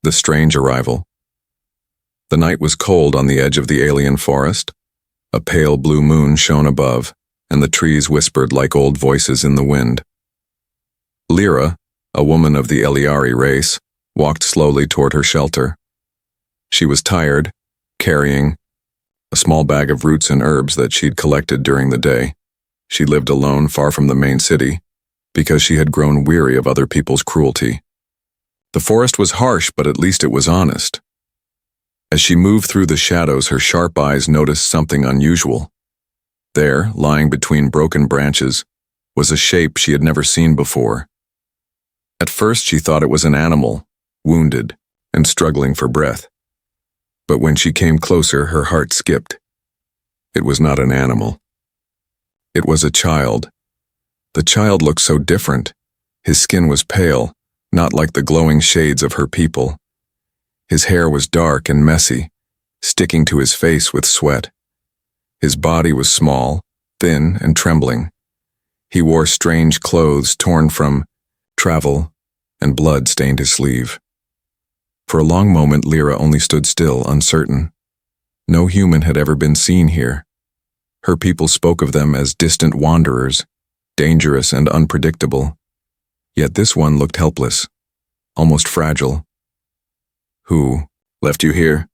The strange arrival. The night was cold on the edge of the alien forest. A pale blue moon shone above, and the trees whispered like old voices in the wind. Lyra, a woman of the Eliari race, walked slowly toward her shelter. She was tired, carrying a small bag of roots and herbs that she'd collected during the day. She lived alone far from the main city, because she had grown weary of other people's cruelty. The forest was harsh, but at least it was honest. As she moved through the shadows, her sharp eyes noticed something unusual. There, lying between broken branches, was a shape she had never seen before. At first she thought it was an animal, wounded and struggling for breath. But when she came closer, her heart skipped. It was not an animal. It was a child. The child looked so different. His skin was pale, not like the glowing shades of her people. His hair was dark and messy, sticking to his face with sweat. His body was small, thin, and trembling. He wore strange clothes torn from travel, and blood stained his sleeve. For a long moment, Lyra only stood still, uncertain. No human had ever been seen here. Her people spoke of them as distant wanderers, dangerous and unpredictable. Yet this one looked helpless, almost fragile. "Who left you here?"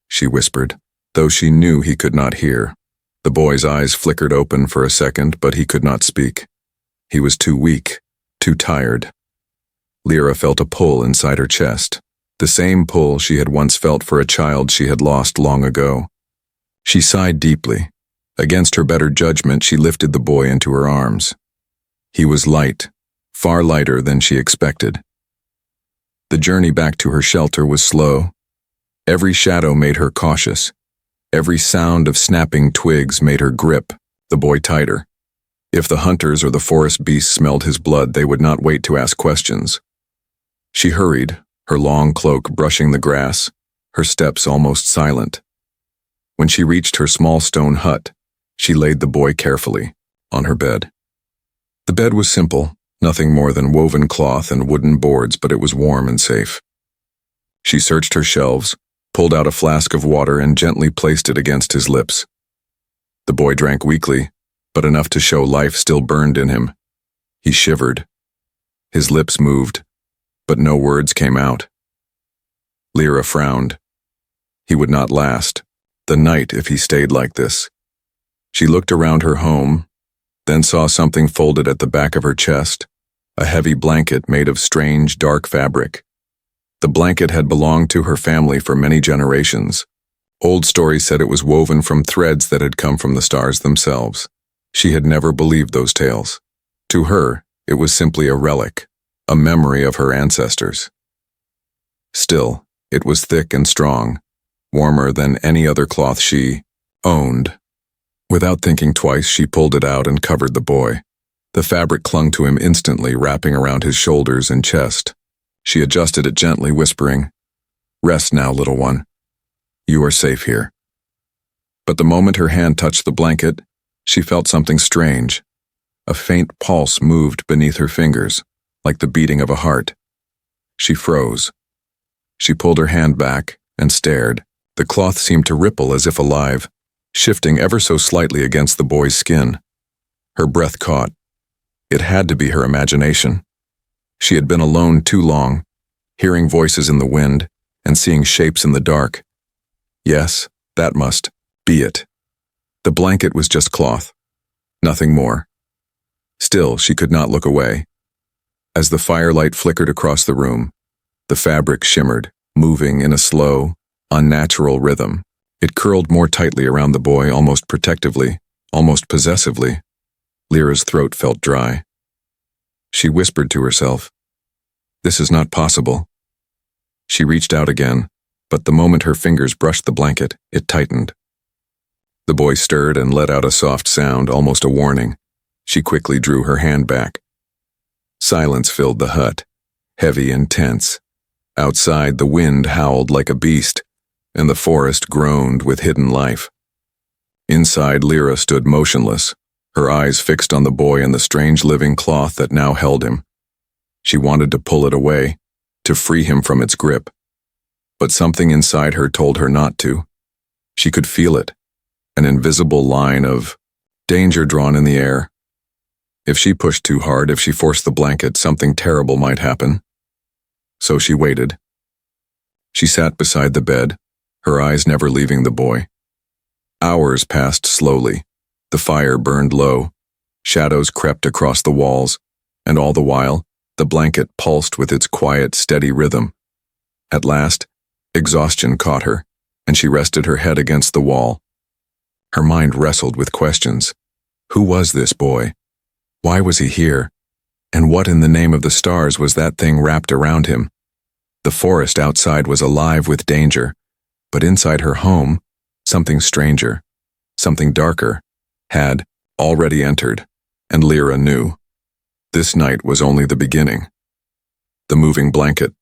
she whispered, though she knew he could not hear. The boy's eyes flickered open for a second, but he could not speak. He was too weak, too tired. Lyra felt a pull inside her chest, the same pull she had once felt for a child she had lost long ago. She sighed deeply. Against her better judgment, she lifted the boy into her arms. He was light, far lighter than she expected. The journey back to her shelter was slow. Every shadow made her cautious. Every sound of snapping twigs made her grip the boy tighter. If the hunters or the forest beasts smelled his blood, they would not wait to ask questions. She hurried, her long cloak brushing the grass, her steps almost silent. When she reached her small stone hut, she laid the boy carefully on her bed. The bed was simple, nothing more than woven cloth and wooden boards, but it was warm and safe. She searched her shelves, pulled out a flask of water, and gently placed it against his lips. The boy drank weakly, but enough to show life still burned in him. He shivered. His lips moved, but no words came out. Lyra frowned. He would not last the night if he stayed like this. She looked around her home, then saw something folded at the back of her chest, a heavy blanket made of strange, dark fabric. The blanket had belonged to her family for many generations. Old stories said it was woven from threads that had come from the stars themselves. She had never believed those tales. To her, it was simply a relic, a memory of her ancestors. Still, it was thick and strong, warmer than any other cloth she owned. Without thinking twice, she pulled it out and covered the boy. The fabric clung to him instantly, wrapping around his shoulders and chest. She adjusted it gently, whispering, "Rest now, little one. You are safe here." But the moment her hand touched the blanket, she felt something strange. A faint pulse moved beneath her fingers, like the beating of a heart. She froze. She pulled her hand back and stared. The cloth seemed to ripple as if alive, shifting ever so slightly against the boy's skin. Her breath caught. It had to be her imagination. She had been alone too long, hearing voices in the wind and seeing shapes in the dark. Yes, that must be it. The blanket was just cloth, nothing more. Still, she could not look away. As the firelight flickered across the room, the fabric shimmered, moving in a slow, unnatural rhythm. It curled more tightly around the boy, almost protectively, almost possessively. Lyra's throat felt dry. She whispered to herself, "This is not possible." She reached out again, but the moment her fingers brushed the blanket, it tightened. The boy stirred and let out a soft sound, almost a warning. She quickly drew her hand back. Silence filled the hut, heavy and tense. Outside, the wind howled like a beast, and the forest groaned with hidden life. Inside, Lyra stood motionless, her eyes fixed on the boy and the strange living cloth that now held him. She wanted to pull it away, to free him from its grip, but something inside her told her not to. She could feel it, an invisible line of danger drawn in the air. If she pushed too hard, if she forced the blanket, something terrible might happen. So she waited. She sat beside the bed, her eyes never leaving the boy. Hours passed slowly. The fire burned low. Shadows crept across the walls, and all the while, the blanket pulsed with its quiet, steady rhythm. At last, exhaustion caught her, and she rested her head against the wall. Her mind wrestled with questions. Who was this boy? Why was he here? And what in the name of the stars was that thing wrapped around him? The forest outside was alive with danger, but inside her home, something stranger, something darker, had already entered, and Lyra knew. This night was only the beginning. The moving blanket.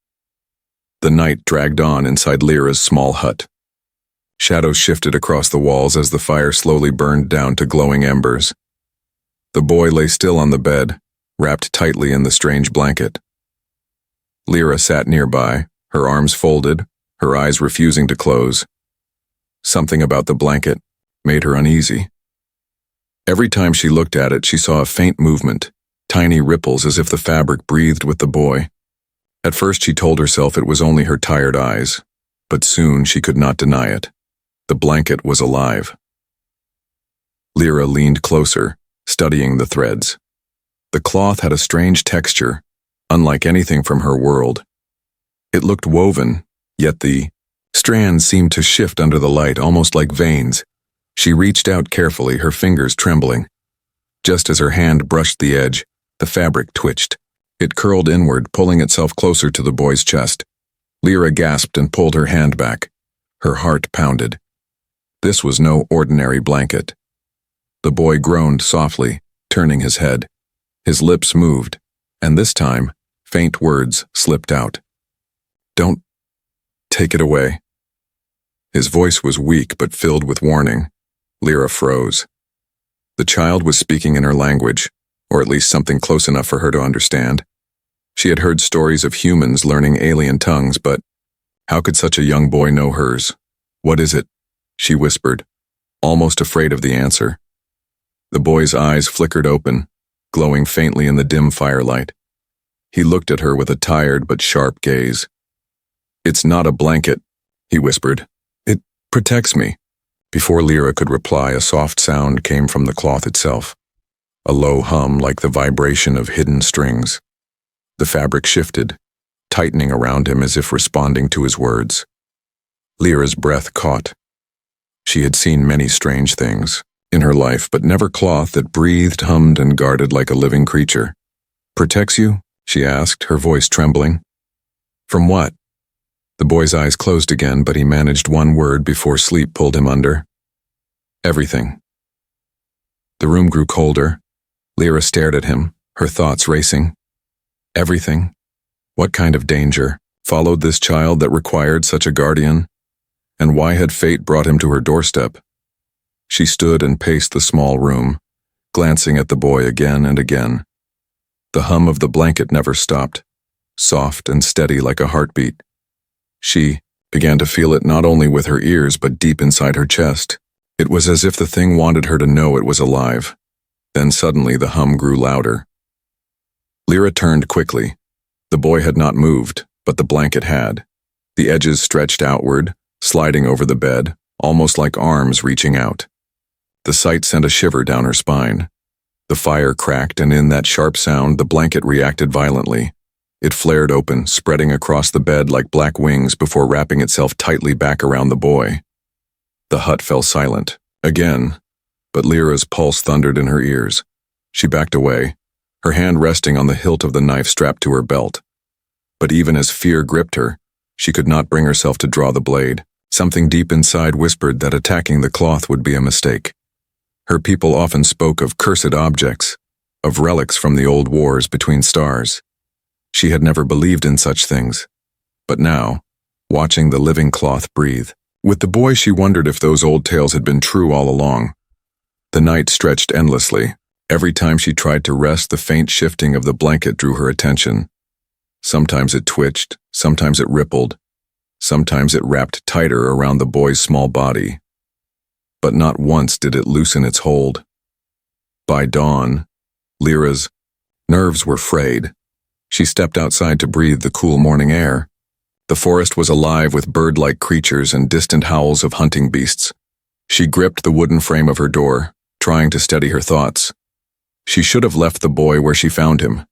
The night dragged on inside Lyra's small hut. Shadows shifted across the walls as the fire slowly burned down to glowing embers. The boy lay still on the bed, wrapped tightly in the strange blanket. Lyra sat nearby, her arms folded, her eyes refusing to close. Something about the blanket made her uneasy. Every time she looked at it, she saw a faint movement, tiny ripples as if the fabric breathed with the boy. At first she told herself it was only her tired eyes, but soon she could not deny it. The blanket was alive. Lyra leaned closer, studying the threads. The cloth had a strange texture, unlike anything from her world. It looked woven, yet the strands seemed to shift under the light, almost like veins. She reached out carefully, her fingers trembling. Just as her hand brushed the edge, the fabric twitched. It curled inward, pulling itself closer to the boy's chest. Lyra gasped and pulled her hand back. Her heart pounded. This was no ordinary blanket. The boy groaned softly, turning his head. His lips moved, and this time, faint words slipped out. "Don't take it away." His voice was weak but filled with warning. Lyra froze. The child was speaking in her language, or at least something close enough for her to understand. She had heard stories of humans learning alien tongues, but how could such a young boy know hers? "What is it?" she whispered, almost afraid of the answer. The boy's eyes flickered open, glowing faintly in the dim firelight. He looked at her with a tired but sharp gaze. "It's not a blanket," he whispered. "It protects me." Before Lyra could reply, a soft sound came from the cloth itself. A low hum like the vibration of hidden strings. The fabric shifted, tightening around him as if responding to his words. Lyra's breath caught. She had seen many strange things in her life, but never cloth that breathed, hummed, and guarded like a living creature. "Protects you?" she asked, her voice trembling. "From what?" The boy's eyes closed again, but he managed one word before sleep pulled him under. "Everything." The room grew colder. Lyra stared at him, her thoughts racing. Everything? What kind of danger followed this child that required such a guardian? And why had fate brought him to her doorstep? She stood and paced the small room, glancing at the boy again and again. The hum of the blanket never stopped, soft and steady like a heartbeat. She began to feel it not only with her ears but deep inside her chest. It was as if the thing wanted her to know it was alive. Then suddenly the hum grew louder. Lyra turned quickly. The boy had not moved, but the blanket had. The edges stretched outward, sliding over the bed, almost like arms reaching out. The sight sent a shiver down her spine. The fire cracked, and in that sharp sound, the blanket reacted violently. It flared open, spreading across the bed like black wings before wrapping itself tightly back around the boy. The hut fell silent, again, but Lyra's pulse thundered in her ears. She backed away, her hand resting on the hilt of the knife strapped to her belt. But even as fear gripped her, she could not bring herself to draw the blade. Something deep inside whispered that attacking the cloth would be a mistake. Her people often spoke of cursed objects, of relics from the old wars between stars. She had never believed in such things. But now, watching the living cloth breathe, with the boy she wondered if those old tales had been true all along. The night stretched endlessly. Every time she tried to rest, the faint shifting of the blanket drew her attention. Sometimes it twitched, sometimes it rippled. Sometimes it wrapped tighter around the boy's small body. But not once did it loosen its hold. By dawn, Lyra's nerves were frayed. She stepped outside to breathe the cool morning air. The forest was alive with bird-like creatures and distant howls of hunting beasts. She gripped the wooden frame of her door, trying to steady her thoughts. She should have left the boy where she found him.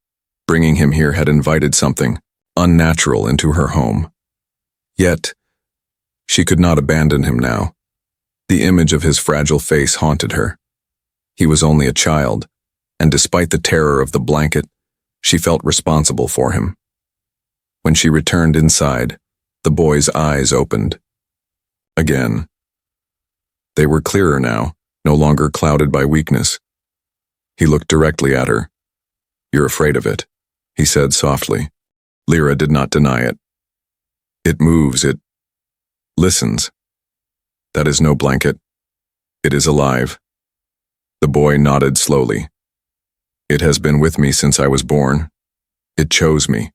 Bringing him here had invited something unnatural into her home. Yet, she could not abandon him now. The image of his fragile face haunted her. He was only a child, and despite the terror of the blanket, she felt responsible for him. When she returned inside, the boy's eyes opened. Again. They were clearer now, no longer clouded by weakness. He looked directly at her. "You're afraid of it," he said softly. Lyra did not deny it. "It moves, it listens. That is no blanket. It is alive." The boy nodded slowly. "It has been with me since I was born. It chose me.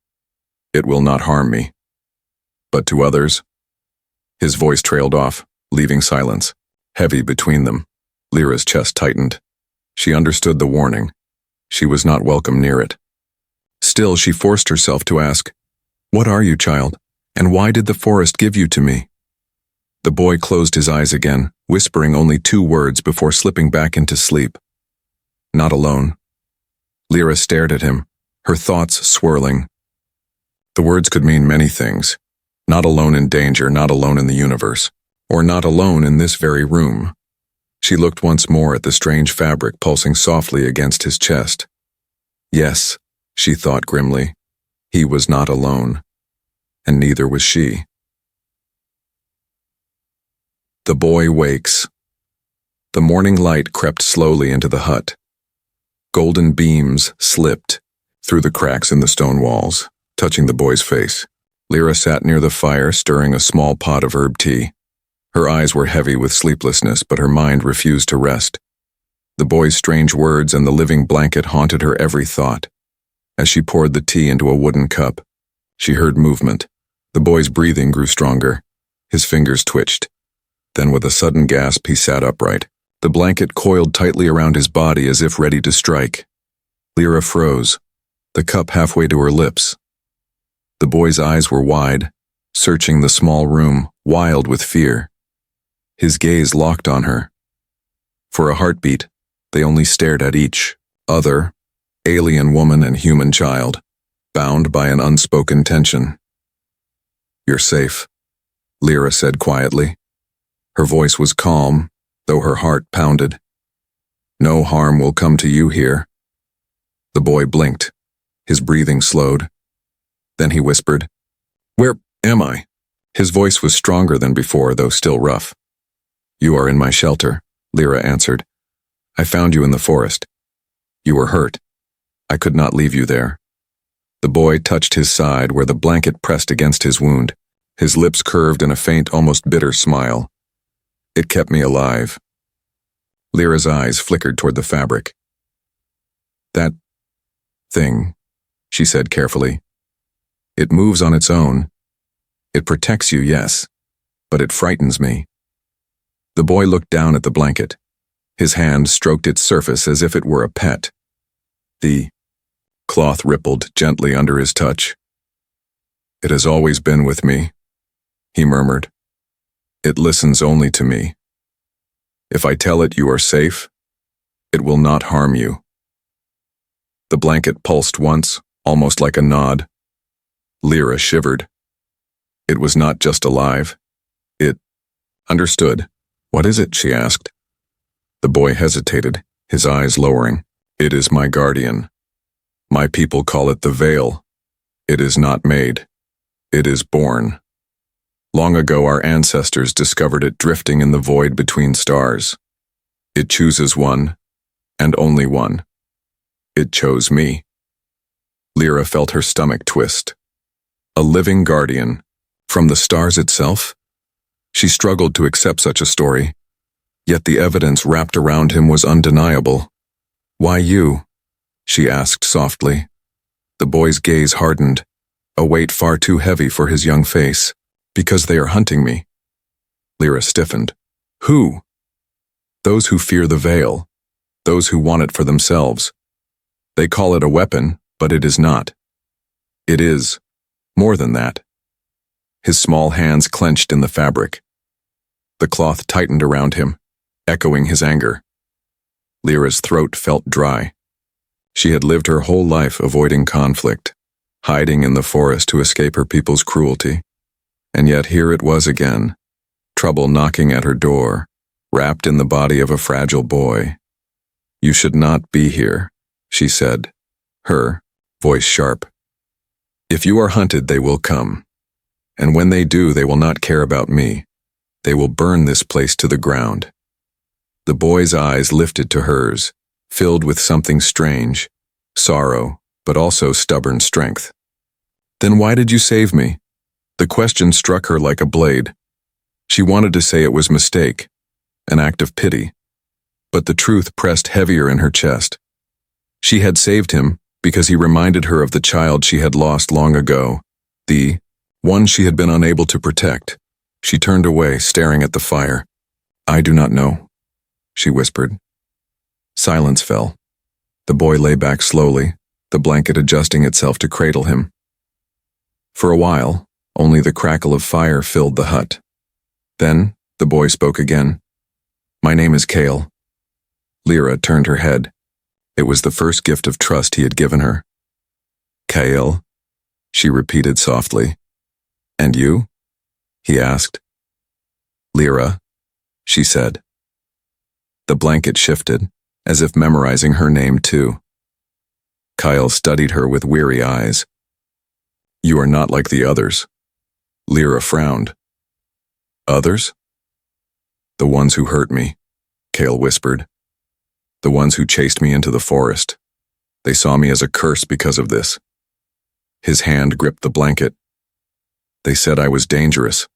It will not harm me. But to others..." His voice trailed off, leaving silence, heavy between them. Lyra's chest tightened. She understood the warning. She was not welcome near it. Still, she forced herself to ask, "What are you, child, and why did the forest give you to me?" The boy closed his eyes again, whispering only 2 words before slipping back into sleep. "Not alone." Lyra stared at him, her thoughts swirling. The words could mean many things. Not alone in danger, not alone in the universe, or not alone in this very room. She looked once more at the strange fabric pulsing softly against his chest. Yes, she thought grimly, he was not alone, and neither was she. The boy wakes. The morning light crept slowly into the hut. Golden beams slipped through the cracks in the stone walls, touching the boy's face. Lyra sat near the fire, stirring a small pot of herb tea. Her eyes were heavy with sleeplessness, but her mind refused to rest. The boy's strange words and the living blanket haunted her every thought. As she poured the tea into a wooden cup, she heard movement. The boy's breathing grew stronger. His fingers twitched. Then with a sudden gasp, he sat upright. The blanket coiled tightly around his body as if ready to strike. Lyra froze, the cup halfway to her lips. The boy's eyes were wide, searching the small room, wild with fear. His gaze locked on her. For a heartbeat, they only stared at each other, alien woman and human child, bound by an unspoken tension. "You're safe," Lyra said quietly. Her voice was calm, though her heart pounded. "No harm will come to you here." The boy blinked. His breathing slowed. Then he whispered, "Where am I?" His voice was stronger than before, though still rough. "You are in my shelter," Lyra answered. "I found you in the forest. You were hurt. I could not leave you there." The boy touched his side where the blanket pressed against his wound. His lips curved in a faint, almost bitter smile. "It kept me alive." Lyra's eyes flickered toward the fabric. "That thing," she said carefully. "It moves on its own. It protects you, yes, but it frightens me." The boy looked down at the blanket. His hand stroked its surface as if it were a pet. The cloth rippled gently under his touch. "It has always been with me," he murmured. "It listens only to me. If I tell it you are safe, it will not harm you." The blanket pulsed once, almost like a nod. Lyra shivered. It was not just alive. It understood. "What is it?" she asked. The boy hesitated, his eyes lowering. "It is my guardian. My people call it the veil. It is not made. It is born. Long ago our ancestors discovered it drifting in the void between stars. It chooses one, and only one. It chose me." Lyra felt her stomach twist. A living guardian, from the stars itself? She struggled to accept such a story, yet the evidence wrapped around him was undeniable. "Why you?" she asked softly. The boy's gaze hardened, a weight far too heavy for his young face. Because they are hunting me. Lyra stiffened. Who? Those who fear the veil. Those who want it for themselves. They call it a weapon, but it is not. It is more than that. His small hands clenched in the fabric. The cloth tightened around him, echoing his anger. Lyra's throat felt dry. She had lived her whole life avoiding conflict, hiding in the forest to escape her people's cruelty. And yet here it was again, trouble knocking at her door, wrapped in the body of a fragile boy. You should not be here, she said, her voice sharp. If you are hunted, they will come. And when they do, they will not care about me. They will burn this place to the ground. The boy's eyes lifted to hers, filled with something strange, sorrow, but also stubborn strength. Then why did you save me? The question struck her like a blade. She wanted to say it was mistake, an act of pity. But the truth pressed heavier in her chest. She had saved him because he reminded her of the child she had lost long ago, the one she had been unable to protect. She turned away, staring at the fire. I do not know, she whispered. Silence fell. The boy lay back slowly, the blanket adjusting itself to cradle him. For a while, only the crackle of fire filled the hut. Then, the boy spoke again. My name is Kale. Lyra turned her head. It was the first gift of trust he had given her. Kale, she repeated softly. And you? He asked. Lyra, she said. The blanket shifted, as if memorizing her name too. Kyle studied her with weary eyes. You are not like the others. Lyra frowned. Others? The ones who hurt me, Kale whispered. The ones who chased me into the forest. They saw me as a curse because of this. His hand gripped the blanket. They said I was dangerous.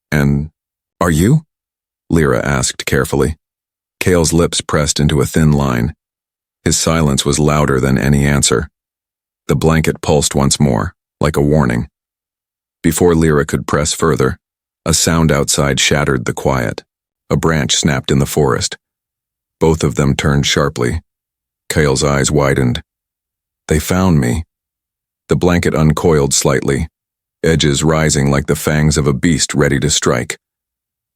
And, are you? Lyra asked carefully. Kale's lips pressed into a thin line. His silence was louder than any answer. The blanket pulsed once more, like a warning. Before Lyra could press further, a sound outside shattered the quiet. A branch snapped in the forest. Both of them turned sharply. Kale's eyes widened. They found me. The blanket uncoiled slightly, edges rising like the fangs of a beast ready to strike.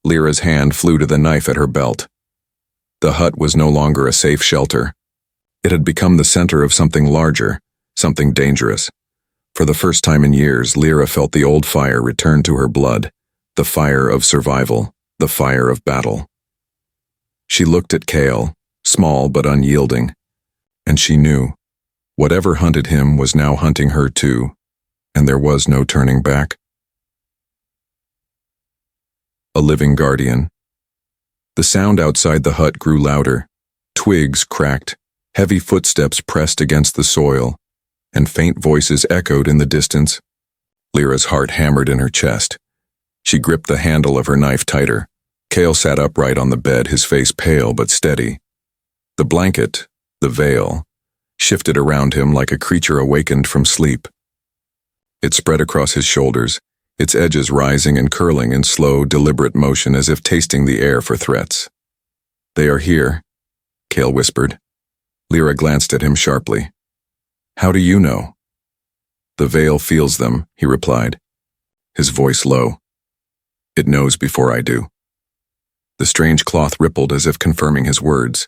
Lyra's hand flew to the knife at her belt. The hut was no longer a safe shelter. It had become the center of something larger, something dangerous. For the first time in years, Lyra felt the old fire return to her blood, the fire of survival, the fire of battle. She looked at Kale, small but unyielding, and she knew. Whatever hunted him was now hunting her too, and there was no turning back. A living guardian. The sound outside the hut grew louder. Twigs cracked, heavy footsteps pressed against the soil, and faint voices echoed in the distance. Lyra's heart hammered in her chest. She gripped the handle of her knife tighter. Kale sat upright on the bed, his face pale but steady. The blanket, the veil, shifted around him like a creature awakened from sleep. It spread across his shoulders, its edges rising and curling in slow, deliberate motion as if tasting the air for threats. They are here, Kale whispered. Lyra glanced at him sharply. How do you know? The veil feels them, he replied, his voice low. It knows before I do. The strange cloth rippled as if confirming his words.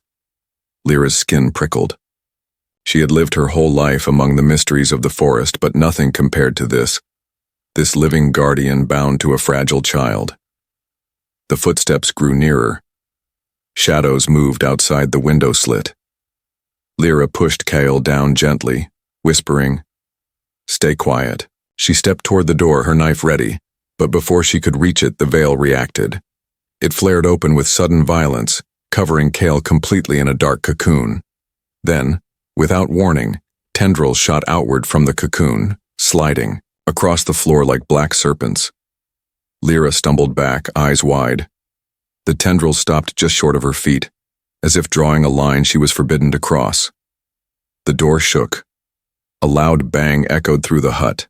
Lyra's skin prickled. She had lived her whole life among the mysteries of the forest, but nothing compared to this living guardian bound to a fragile child. The footsteps grew nearer. Shadows moved outside the window slit. Lyra pushed Kale down gently, whispering, Stay quiet. She stepped toward the door, her knife ready, but before she could reach it, the veil reacted. It flared open with sudden violence, covering Kale completely in a dark cocoon. Then, without warning, tendrils shot outward from the cocoon, sliding across the floor like black serpents. Lyra stumbled back, eyes wide. The tendrils stopped just short of her feet, as if drawing a line she was forbidden to cross. The door shook. A loud bang echoed through the hut.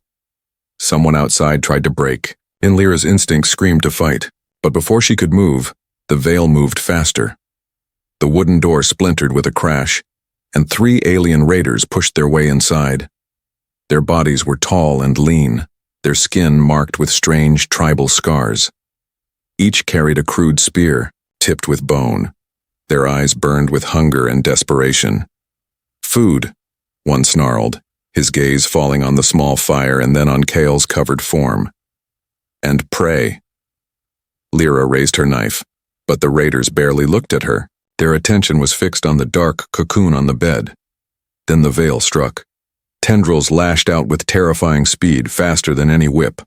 Someone outside tried to break, In Lyra's instinct screamed to fight, but before she could move, the veil moved faster. The wooden door splintered with a crash, and 3 alien raiders pushed their way inside. Their bodies were tall and lean, their skin marked with strange tribal scars. Each carried a crude spear, tipped with bone. Their eyes burned with hunger and desperation. "Food," one snarled, his gaze falling on the small fire and then on Kale's covered form. "And prey." Lyra raised her knife, but the raiders barely looked at her. Their attention was fixed on the dark cocoon on the bed. Then the veil struck. Tendrils lashed out with terrifying speed, faster than any whip.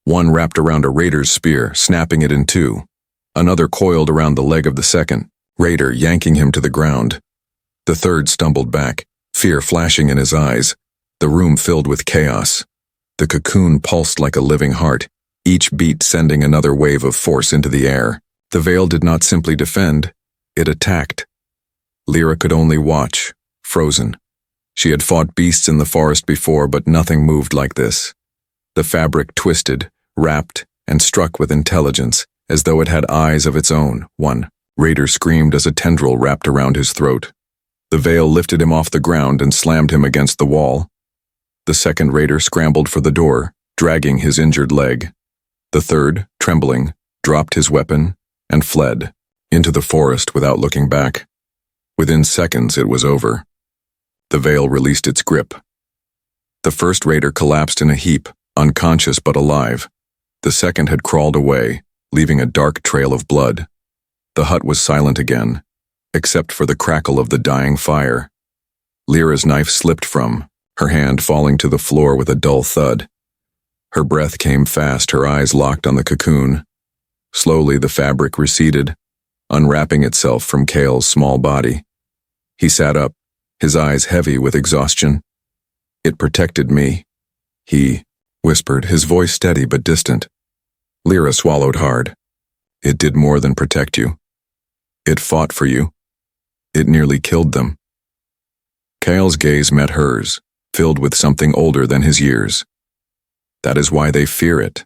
One wrapped around a raider's spear, snapping it in 2. Another coiled around the leg of the second raider, yanking him to the ground. The third stumbled back, fear flashing in his eyes. The room filled with chaos. The cocoon pulsed like a living heart, each beat sending another wave of force into the air. The veil did not simply defend, it attacked. Lyra could only watch, frozen. She had fought beasts in the forest before, but nothing moved like this. The fabric twisted, wrapped, and struck with intelligence, as though it had eyes of its own. One raider screamed as a tendril wrapped around his throat. The veil lifted him off the ground and slammed him against the wall. The second raider scrambled for the door, dragging his injured leg. The third, trembling, dropped his weapon and fled into the forest without looking back. Within seconds, it was over. The veil released its grip. The first raider collapsed in a heap, unconscious but alive. The second had crawled away, leaving a dark trail of blood. The hut was silent again, except for the crackle of the dying fire. Lyra's knife slipped from, her hand falling to the floor with a dull thud. Her breath came fast, her eyes locked on the cocoon. Slowly the fabric receded, unwrapping itself from Kale's small body. He sat up, his eyes heavy with exhaustion. "It protected me," he whispered, his voice steady but distant. Lyra swallowed hard. "It did more than protect you. It fought for you. It nearly killed them." Kale's gaze met hers, filled with something older than his years. "That is why they fear it.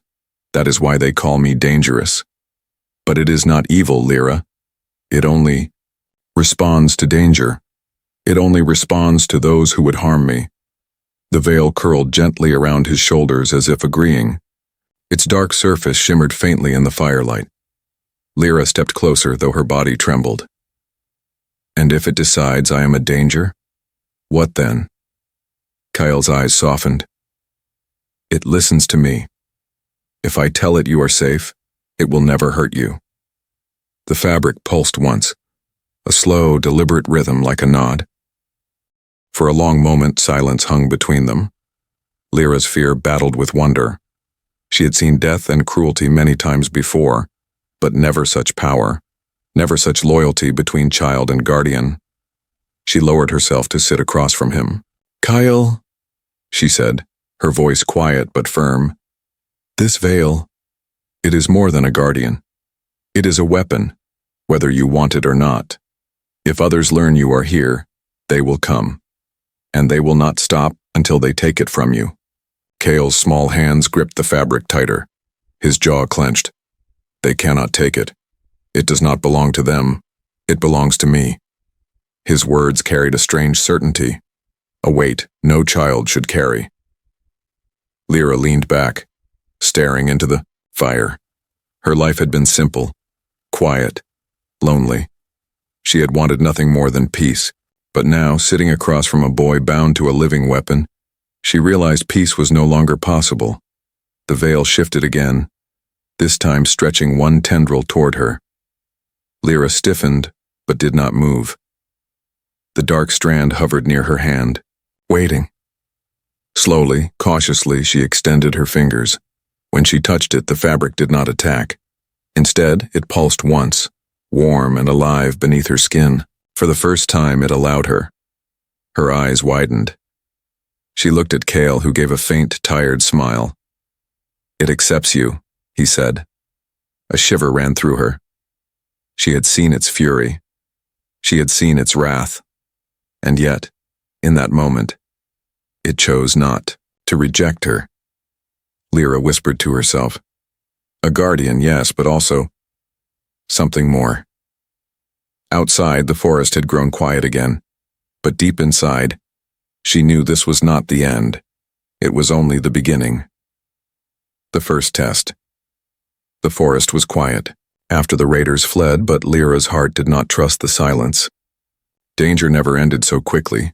That is why they call me dangerous. But it is not evil, Lyra. It only responds to danger. It only responds to those who would harm me." The veil curled gently around his shoulders as if agreeing. Its dark surface shimmered faintly in the firelight. Lyra stepped closer, though her body trembled. "And if it decides I am a danger, what then?" Kyle's eyes softened. "It listens to me. If I tell it you are safe, it will never hurt you." The fabric pulsed once, a slow, deliberate rhythm like a nod. For a long moment, silence hung between them. Lyra's fear battled with wonder. She had seen death and cruelty many times before, but never such power, never such loyalty between child and guardian. She lowered herself to sit across from him. "Kyle," she said, her voice quiet but firm. "This veil, it is more than a guardian. It is a weapon, whether you want it or not. If others learn you are here, they will come. And they will not stop until they take it from you." Kale's small hands gripped the fabric tighter. His jaw clenched. "They cannot take it. It does not belong to them. It belongs to me." His words carried a strange certainty, a weight no child should carry. Lyra leaned back, staring into the fire. Her life had been simple, quiet, lonely. She had wanted nothing more than peace, but now, sitting across from a boy bound to a living weapon, she realized peace was no longer possible. The veil shifted again, this time stretching one tendril toward her. Lyra stiffened, but did not move. The dark strand hovered near her hand, waiting. Slowly, cautiously, she extended her fingers. When she touched it, the fabric did not attack. Instead, it pulsed once, warm and alive beneath her skin. For the first time, it allowed her. Her eyes widened. She looked at Kale, who gave a faint, tired smile. "It accepts you," he said. A shiver ran through her. She had seen its fury. She had seen its wrath. And yet, in that moment, it chose not to reject her. Lyra whispered to herself, A guardian, yes, but also something more. Outside, the forest had grown quiet again, but deep inside, she knew this was not the end. It was only the beginning. The first test. The forest was quiet after the raiders fled, but Lyra's heart did not trust the silence. Danger never ended so quickly.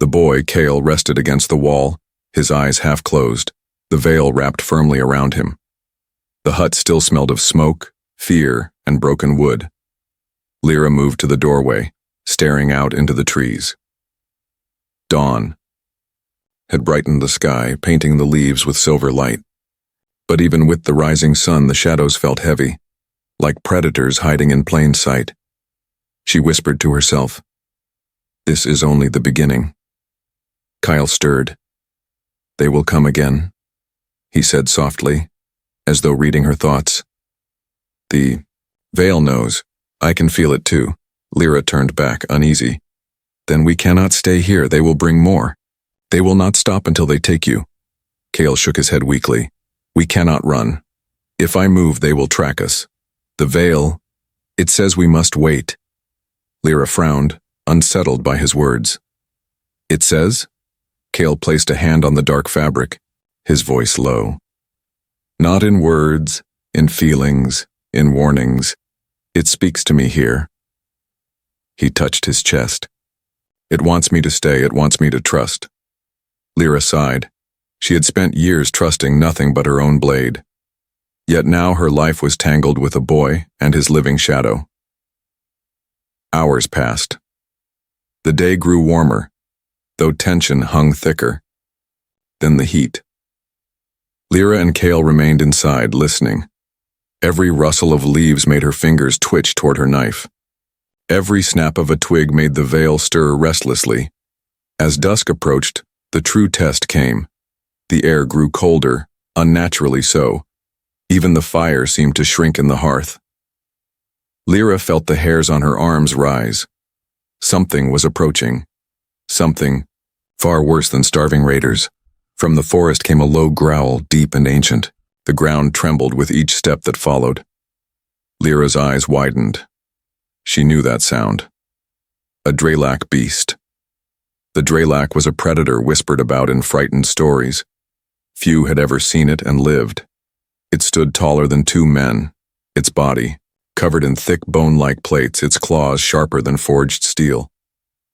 The boy, Cale, rested against the wall, his eyes half closed, the veil wrapped firmly around him. The hut still smelled of smoke, fear, and broken wood. Lyra moved to the doorway, staring out into the trees. Dawn had brightened the sky, painting the leaves with silver light. But even with the rising sun, the shadows felt heavy, like predators hiding in plain sight. She whispered to herself, "This is only the beginning." Kyle stirred. "They will come again," he said softly, as though reading her thoughts. "The veil knows. I can feel it too." Lyra turned back, uneasy. "Then we cannot stay here. They will bring more. They will not stop until they take you." Cale shook his head weakly. "We cannot run. If I move, they will track us. The veil, it says we must wait." Lyra frowned, unsettled by his words. "It says?" Cale placed a hand on the dark fabric, his voice low. "Not in words, in feelings, in warnings. It speaks to me here." He touched his chest. "It wants me to stay, it wants me to trust." Lyra sighed. She had spent years trusting nothing but her own blade. Yet now her life was tangled with a boy and his living shadow. Hours passed. The day grew warmer, though tension hung thicker. Then the heat. Lyra and Cale remained inside, listening. Every rustle of leaves made her fingers twitch toward her knife. Every snap of a twig made the veil stir restlessly. As dusk approached, the true test came. The air grew colder, unnaturally so. Even the fire seemed to shrink in the hearth. Lyra felt the hairs on her arms rise. Something was approaching. Something far worse than starving raiders. From the forest came a low growl, deep and ancient. The ground trembled with each step that followed. Lyra's eyes widened. She knew that sound. A Drelak beast. The Drelak was a predator whispered about in frightened stories. Few had ever seen it and lived. It stood taller than two men, its body covered in thick bone-like plates, its claws sharper than forged steel.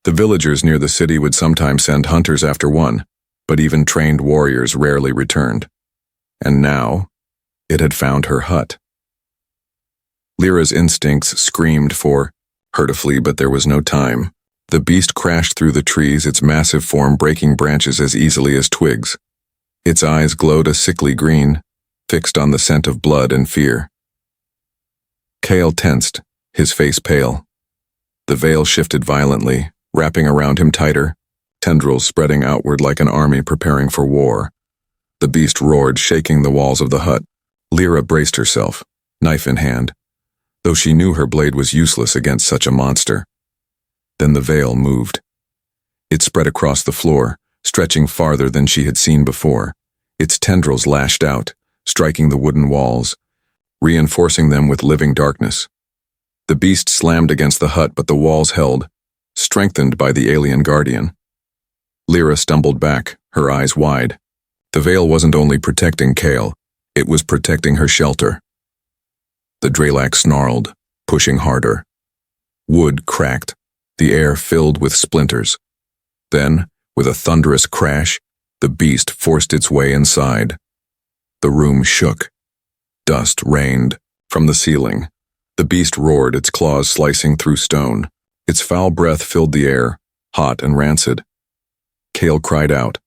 The villagers near the city would sometimes send hunters after one, but even trained warriors rarely returned. And now, it had found her hut. Lyra's instincts screamed for her to flee, but there was no time. The beast crashed through the trees, its massive form breaking branches as easily as twigs. Its eyes glowed a sickly green, fixed on the scent of blood and fear. Cale tensed, his face pale. The veil shifted violently, wrapping around him tighter, tendrils spreading outward like an army preparing for war. The beast roared, shaking the walls of the hut. Lyra braced herself, knife in hand, though she knew her blade was useless against such a monster. Then the veil moved. It spread across the floor, stretching farther than she had seen before. Its tendrils lashed out, striking the wooden walls, reinforcing them with living darkness. The beast slammed against the hut, but the walls held, strengthened by the alien guardian. Lyra stumbled back, her eyes wide. The veil wasn't only protecting Cale, it was protecting her shelter. The Drelak snarled, pushing harder. Wood cracked, the air filled with splinters. Then, with a thunderous crash, the beast forced its way inside. The room shook. Dust rained from the ceiling. The beast roared, its claws slicing through stone. Its foul breath filled the air, hot and rancid. Cale cried out,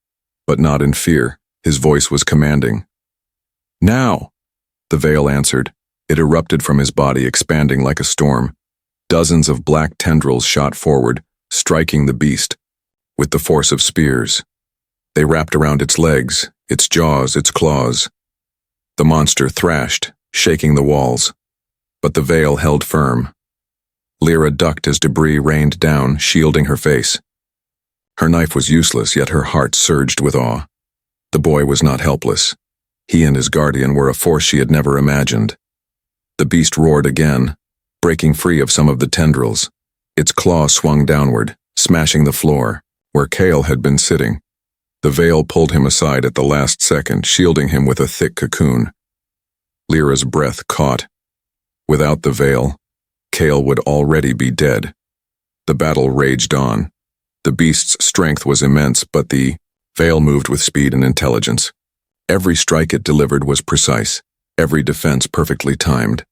but not in fear. His voice was commanding. "Now!" The veil answered. It erupted from his body, expanding like a storm. Dozens of black tendrils shot forward, striking the beast with the force of spears. They wrapped around its legs, its jaws, its claws. The monster thrashed, shaking the walls. But the veil held firm. Lyra ducked as debris rained down, shielding her face. Her knife was useless, yet her heart surged with awe. The boy was not helpless. He and his guardian were a force she had never imagined. The beast roared again, breaking free of some of the tendrils. Its claw swung downward, smashing the floor, where Kale had been sitting. The veil pulled him aside at the last second, shielding him with a thick cocoon. Lyra's breath caught. Without the veil, Kale would already be dead. The battle raged on. The beast's strength was immense, but the veil moved with speed and intelligence. Every strike it delivered was precise, every defense perfectly timed.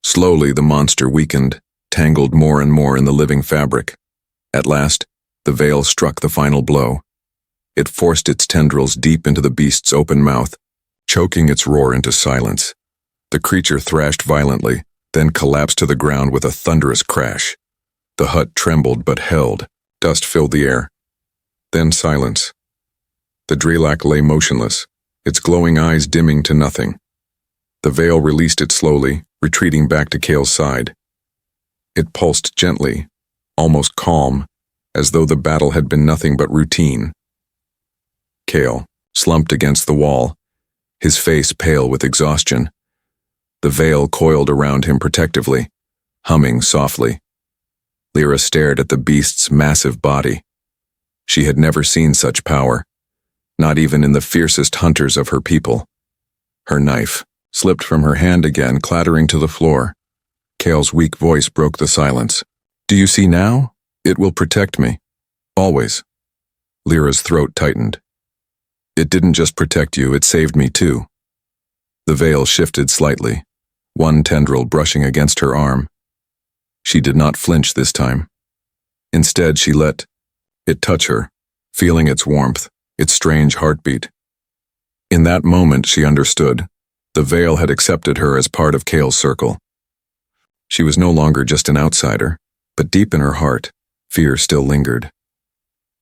Slowly the monster weakened, tangled more and more in the living fabric. At last, the veil struck the final blow. It forced its tendrils deep into the beast's open mouth, choking its roar into silence. The creature thrashed violently, then collapsed to the ground with a thunderous crash. The hut trembled but held. Dust filled the air. Then silence. The Drelak lay motionless, its glowing eyes dimming to nothing. The veil released it slowly, retreating back to Kale's side. It pulsed gently, almost calm, as though the battle had been nothing but routine. Kale slumped against the wall, his face pale with exhaustion. The veil coiled around him protectively, humming softly. Lyra stared at the beast's massive body. She had never seen such power, not even in the fiercest hunters of her people. Her knife slipped from her hand again, clattering to the floor. Kale's weak voice broke the silence. "Do you see now? It will protect me. Always." Lyra's throat tightened. "It didn't just protect you, it saved me too." The veil shifted slightly, one tendril brushing against her arm. She did not flinch this time. Instead, she let it touch her, feeling its warmth, its strange heartbeat. In that moment, she understood. The veil had accepted her as part of Kale's circle. She was no longer just an outsider, but deep in her heart, fear still lingered.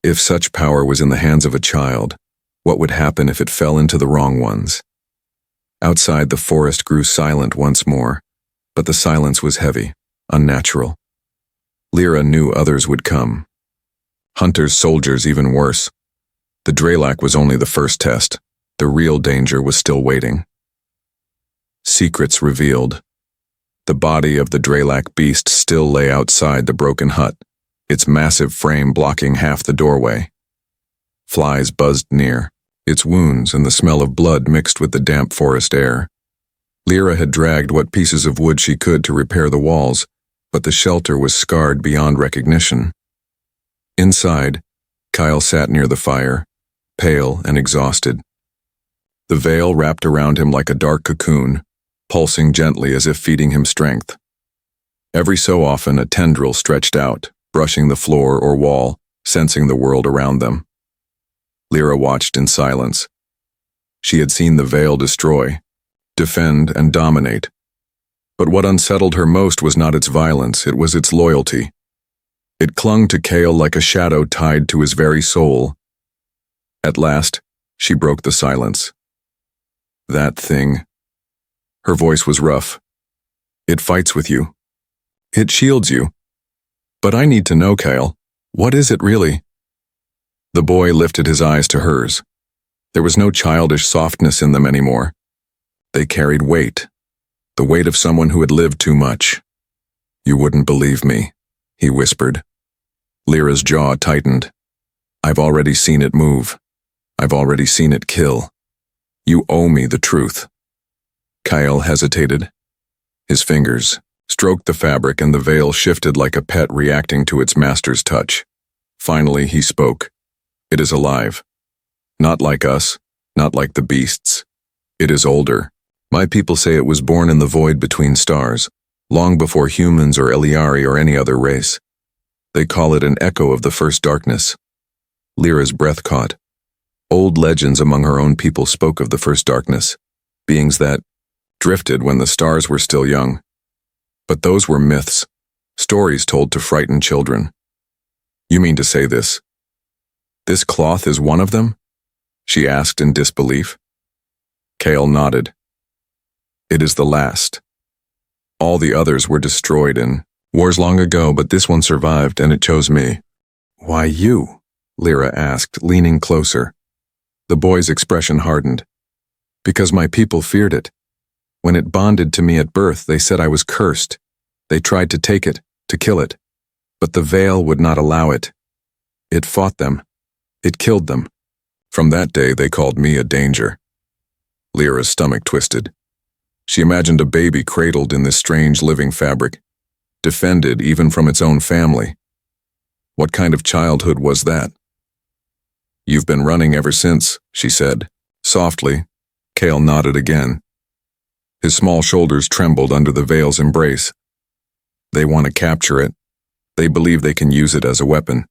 If such power was in the hands of a child, what would happen if it fell into the wrong ones? Outside, the forest grew silent once more, but the silence was heavy, unnatural. Lyra knew others would come. Hunters, soldiers, even worse. The Drelak was only the first test. The real danger was still waiting. Secrets revealed. The body of the Drelak beast still lay outside the broken hut, its massive frame blocking half the doorway. Flies buzzed near, its wounds and the smell of blood mixed with the damp forest air. Lyra had dragged what pieces of wood she could to repair the walls, but the shelter was scarred beyond recognition. Inside, Kyle sat near the fire, pale and exhausted. The veil wrapped around him like a dark cocoon, pulsing gently as if feeding him strength. Every so often, a tendril stretched out, brushing the floor or wall, sensing the world around them. Lyra watched in silence. She had seen the veil destroy, defend, and dominate. But what unsettled her most was not its violence, it was its loyalty. It clung to Kale like a shadow tied to his very soul. At last, she broke the silence. "That thing." Her voice was rough. "It fights with you. It shields you. But I need to know, Kale, what is it really?" The boy lifted his eyes to hers. There was no childish softness in them anymore. They carried weight, the weight of someone who had lived too much. "You wouldn't believe me," he whispered. Lyra's jaw tightened. "I've already seen it move. I've already seen it kill. You owe me the truth." Kyle hesitated. His fingers stroked the fabric and the veil shifted like a pet reacting to its master's touch. Finally, he spoke. "It is alive. Not like us, not like the beasts. It is older. My people say it was born in the void between stars, long before humans or Eliari or any other race. They call it an echo of the first darkness." Lyra's breath caught. Old legends among her own people spoke of the first darkness, beings that drifted when the stars were still young. But those were myths, stories told to frighten children. "You mean to say this cloth is one of them?" she asked in disbelief. Kale nodded. "It is the last. All the others were destroyed in wars long ago, but this one survived and it chose me." "Why you?" Lyra asked, leaning closer. The boy's expression hardened. Because my people feared it. When it bonded to me at birth, they said I was cursed. They tried to take it, to kill it. But the veil would not allow it. It fought them. It killed them. From that day, they called me a danger. Lyra's stomach twisted. She imagined a baby cradled in this strange living fabric, defended even from its own family. What kind of childhood was that? You've been running ever since, she said. Softly, Cale nodded again. His small shoulders trembled under the veil's embrace. They want to capture it. They believe they can use it as a weapon.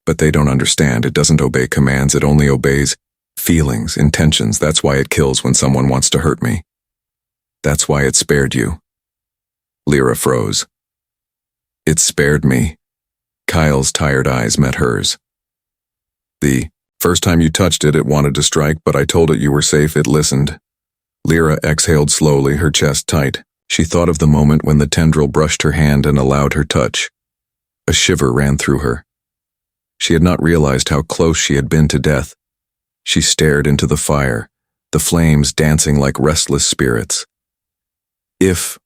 But they don't understand. It doesn't obey commands. It only obeys feelings, intentions. That's why it kills when someone wants to hurt me. That's why it spared you. Lyra froze. It spared me. Kyle's tired eyes met hers. The first time you touched it, it wanted to strike, but I told it you were safe. It listened. Lyra exhaled slowly, her chest tight. She thought of the moment when the tendril brushed her hand and allowed her touch. A shiver ran through her. She had not realized how close she had been to death. She stared into the fire, the flames dancing like restless spirits. If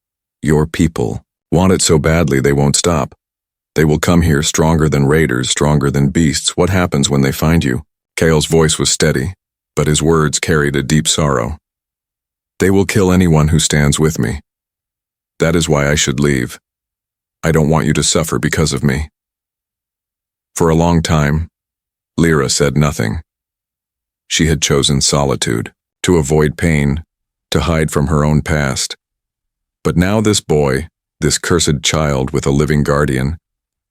your people want it so badly, they won't stop. They will come here stronger than raiders, stronger than beasts. What happens when they find you? Cale's voice was steady, but his words carried a deep sorrow. They will kill anyone who stands with me. That is why I should leave. I don't want you to suffer because of me. For a long time, Lyra said nothing. She had chosen solitude, to avoid pain, to hide from her own past. But now this boy, this cursed child with a living guardian,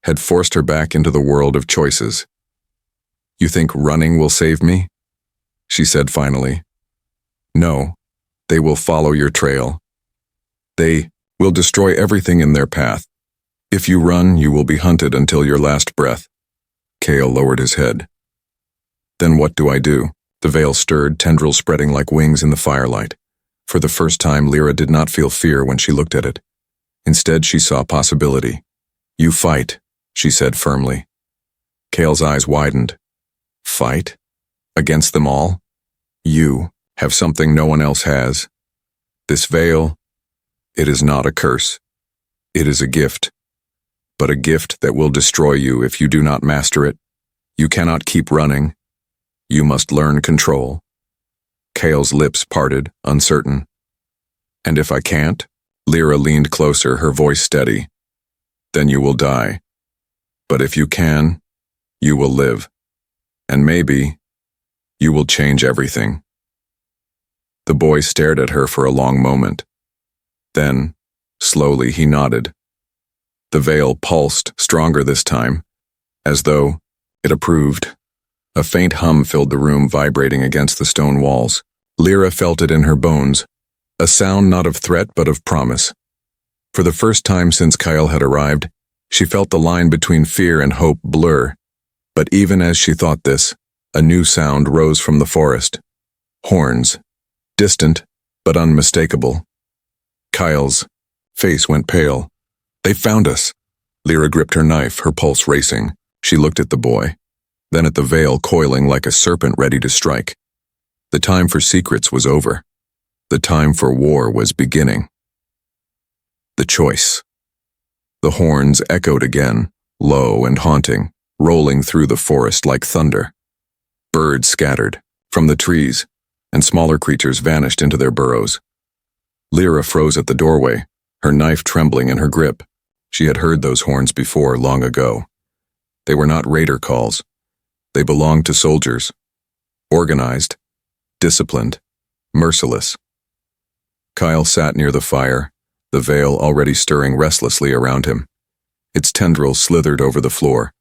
had forced her back into the world of choices. You think running will save me? She said finally. No, they will follow your trail. They will destroy everything in their path. If you run, you will be hunted until your last breath. Cale lowered his head. Then what do I do? The veil stirred, tendrils spreading like wings in the firelight. For the first time, Lyra did not feel fear when she looked at it. Instead, she saw possibility. You fight, she said firmly. Cale's eyes widened. Fight? Against them all? You have something no one else has. This veil, it is not a curse. It is a gift. But a gift that will destroy you if you do not master it. You cannot keep running. You must learn control. Cale's lips parted, uncertain. And if I can't? Lyra leaned closer, her voice steady. Then you will die. But if you can, you will live. And maybe, you will change everything. The boy stared at her for a long moment. Then, slowly, he nodded. The veil pulsed, stronger this time, as though it approved. A faint hum filled the room, vibrating against the stone walls. Lyra felt it in her bones, a sound not of threat but of promise. For the first time since Kyle had arrived, she felt the line between fear and hope blur. But even as she thought this, a new sound rose from the forest. Horns, distant but unmistakable. Kyle's face went pale. They found us. Lyra gripped her knife, her pulse racing. She looked at the boy, then at the veil coiling like a serpent ready to strike. The time for secrets was over. The time for war was beginning. The choice. The horns echoed again, low and haunting, rolling through the forest like thunder. Birds scattered from the trees, and smaller creatures vanished into their burrows. Lyra froze at the doorway, her knife trembling in her grip. She had heard those horns before, long ago. They were not raider calls. They belonged to soldiers. Organized, disciplined, merciless. Kyle sat near the fire, the veil already stirring restlessly around him. Its tendrils slithered over the floor,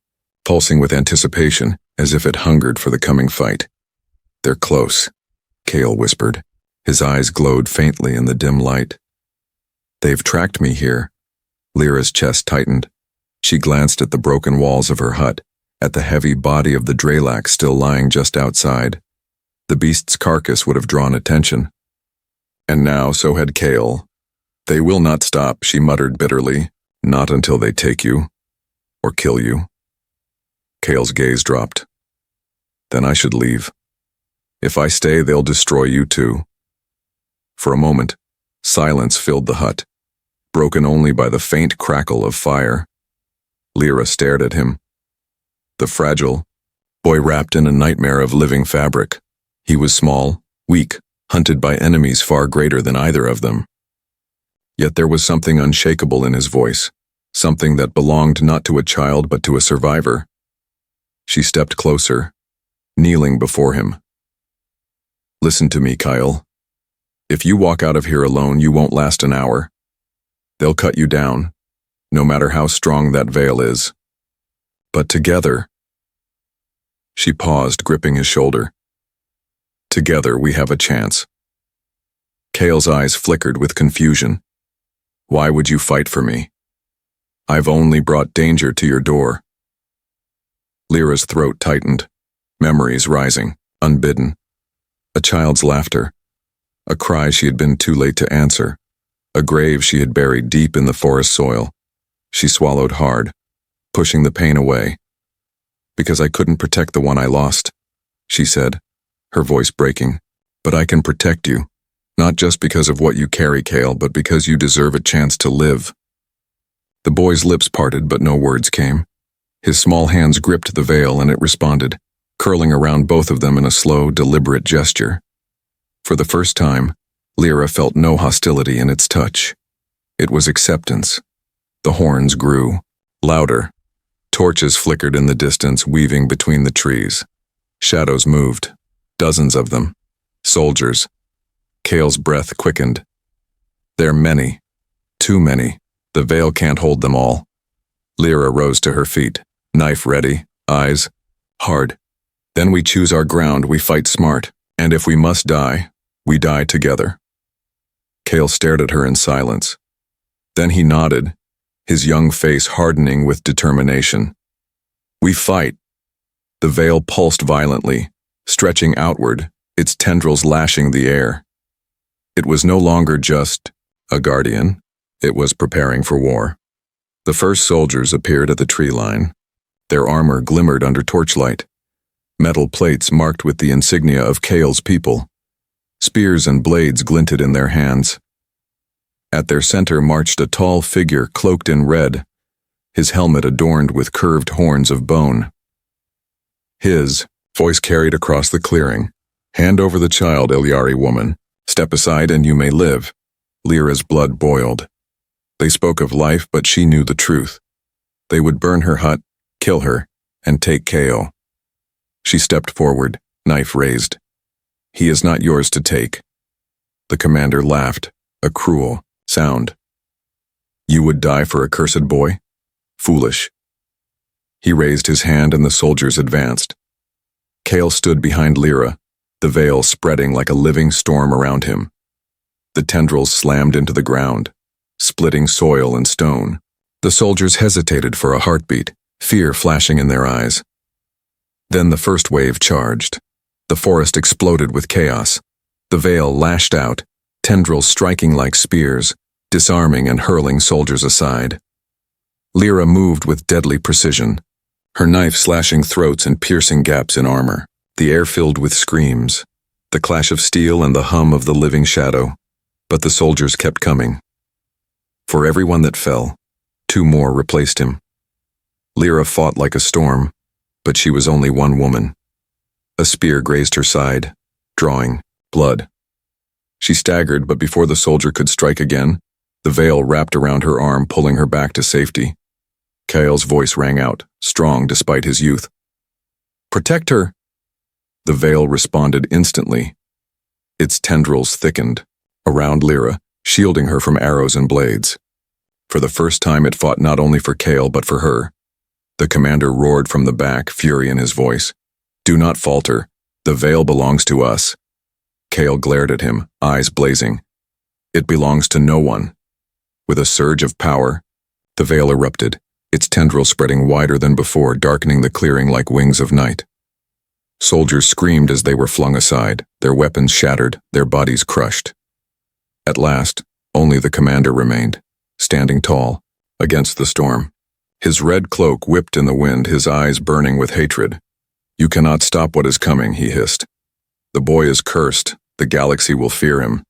pulsing with anticipation as if it hungered for the coming fight. They're close, Cale whispered. His eyes glowed faintly in the dim light. They've tracked me here. Lyra's chest tightened. She glanced at the broken walls of her hut, at the heavy body of the Drelac still lying just outside. The beast's carcass would have drawn attention. And now so had Cale. They will not stop, she muttered bitterly. Not until they take you. Or kill you. Cale's gaze dropped. Then I should leave. If I stay, they'll destroy you too. For a moment, silence filled the hut, broken only by the faint crackle of fire. Lyra stared at him. The fragile boy wrapped in a nightmare of living fabric. He was small, weak, hunted by enemies far greater than either of them. Yet there was something unshakable in his voice, something that belonged not to a child but to a survivor. She stepped closer, kneeling before him. Listen to me, Kyle. If you walk out of here alone, you won't last an hour. They'll cut you down, no matter how strong that veil is. But together— She paused, gripping his shoulder. Together we have a chance. Kale's eyes flickered with confusion. Why would you fight for me? I've only brought danger to your door. Lyra's throat tightened, memories rising, unbidden. A child's laughter, a cry she had been too late to answer, a grave she had buried deep in the forest soil. She swallowed hard, pushing the pain away. Because I couldn't protect the one I lost, she said, her voice breaking. But I can protect you, not just because of what you carry, Kale, but because you deserve a chance to live. The boy's lips parted, but no words came. His small hands gripped the veil and it responded, curling around both of them in a slow, deliberate gesture. For the first time, Lyra felt no hostility in its touch. It was acceptance. The horns grew, louder. Torches flickered in the distance, weaving between the trees. Shadows moved, dozens of them. Soldiers. Kale's breath quickened. They're many. Too many. The veil can't hold them all. Lyra rose to her feet, knife ready, eyes hard. Then we choose our ground, we fight smart, and if we must die, we die together. Kale stared at her in silence. Then he nodded, his young face hardening with determination. We fight. The veil pulsed violently, stretching outward, its tendrils lashing the air. It was no longer just a guardian, it was preparing for war. The first soldiers appeared at the tree line. Their armor glimmered under torchlight. Metal plates marked with the insignia of Kale's people. Spears and blades glinted in their hands. At their center marched a tall figure cloaked in red, his helmet adorned with curved horns of bone. His voice carried across the clearing. Hand over the child, Ilyari woman. Step aside and you may live. Lyra's blood boiled. They spoke of life, but she knew the truth. They would burn her hut, kill her, and take Kale. She stepped forward, knife raised. He is not yours to take. The commander laughed, a cruel sound. You would die for a cursed boy? Foolish. He raised his hand and the soldiers advanced. Kale stood behind Lyra, the veil spreading like a living storm around him. The tendrils slammed into the ground, splitting soil and stone. The soldiers hesitated for a heartbeat, fear flashing in their eyes. Then the first wave charged. The forest exploded with chaos. The veil lashed out, tendrils striking like spears, disarming and hurling soldiers aside. Lyra moved with deadly precision, her knife slashing throats and piercing gaps in armor. The air filled with screams, the clash of steel and the hum of the living shadow. But the soldiers kept coming. For every one that fell, 2 more replaced him. Lyra fought like a storm, but she was only one woman. A spear grazed her side, drawing blood. She staggered, but before the soldier could strike again, the veil wrapped around her arm, pulling her back to safety. Kale's voice rang out, strong despite his youth. Protect her! The veil responded instantly. Its tendrils thickened around Lyra, shielding her from arrows and blades. For the first time it fought not only for Kale but for her. The commander roared from the back, fury in his voice. Do not falter. The veil belongs to us. Kale glared at him, eyes blazing. It belongs to no one. With a surge of power, the veil erupted, its tendrils spreading wider than before, darkening the clearing like wings of night. Soldiers screamed as they were flung aside, their weapons shattered, their bodies crushed. At last, only the commander remained, standing tall, against the storm. His red cloak whipped in the wind, his eyes burning with hatred. You cannot stop what is coming, he hissed. The boy is cursed, the galaxy will fear him.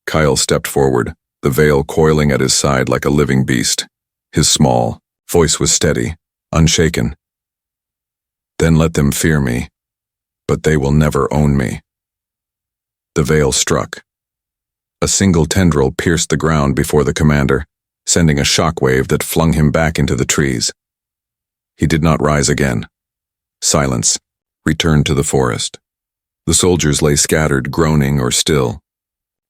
Kyle stepped forward, the veil coiling at his side like a living beast. His small voice was steady, unshaken. Then let them fear me, but they will never own me. The veil struck. A single tendril pierced the ground before the commander, sending a shockwave that flung him back into the trees. He did not rise again. Silence returned to the forest. The soldiers lay scattered, groaning or still.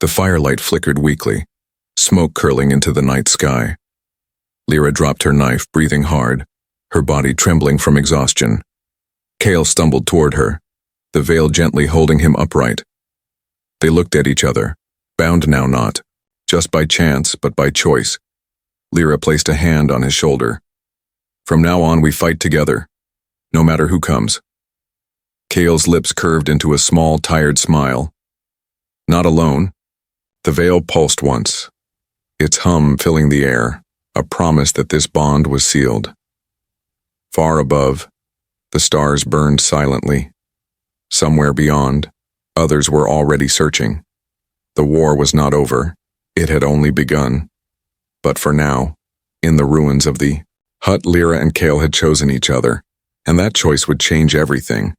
The firelight flickered weakly, smoke curling into the night sky. Lyra dropped her knife, breathing hard, her body trembling from exhaustion. Cale stumbled toward her, the veil gently holding him upright. They looked at each other, bound now not, just by chance, but by choice. Lyra placed a hand on his shoulder. From now on we fight together, no matter who comes. Cale's lips curved into a small, tired smile. Not alone. The veil pulsed once, its hum filling the air, a promise that this bond was sealed. Far above, the stars burned silently. Somewhere beyond, others were already searching. The war was not over, it had only begun. But for now, in the ruins of the hut, Lyra and Cale had chosen each other, and that choice would change everything.